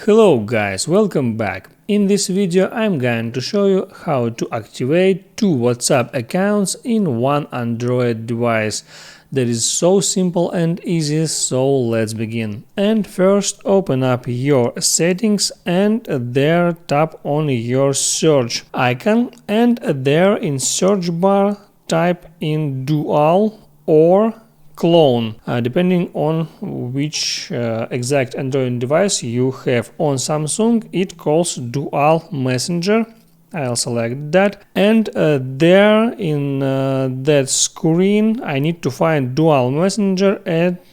Hello guys, welcome back. In this video I'm going to show you how to activate two WhatsApp accounts in one Android device. That is so simple and easy, so let's begin. And first open up your settings and there tap on your search icon and there in search bar type in dual or clone, depending on which exact Android device you have. On Samsung it calls Dual Messenger. I'll select that, and there in that screen I need to find Dual Messenger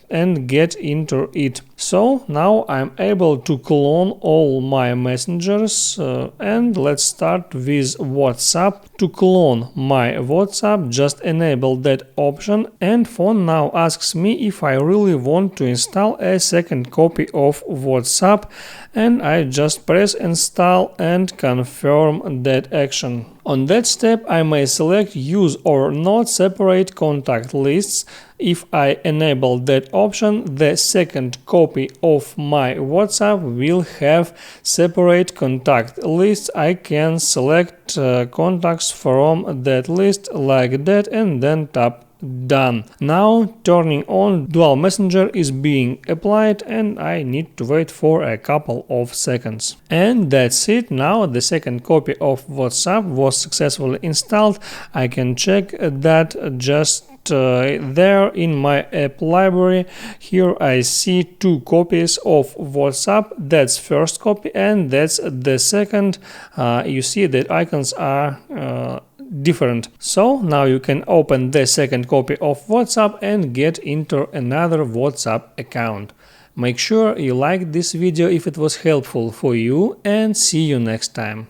and get into it. So now I'm able to clone all my messengers, and let's start with WhatsApp. To clone my WhatsApp, just enable that option, and phone now asks me if I really want to install a second copy of WhatsApp, and I just press install and confirm that action. On that step I may select use or not separate contact lists. If I enable that option, the second copy of my WhatsApp will have separate contact lists. I can select contacts from that list like that and then tap done. Now turning on Dual Messenger is being applied and I need to wait for a couple of seconds. And that's it. Now the second copy of WhatsApp was successfully installed. I can check that just there in my app library. Here I see two copies of WhatsApp. That's first copy and that's the second. You see that icons are different. So now you can open the second copy of WhatsApp and get into another WhatsApp account. Make sure you like this video if it was helpful for you, and see you next time.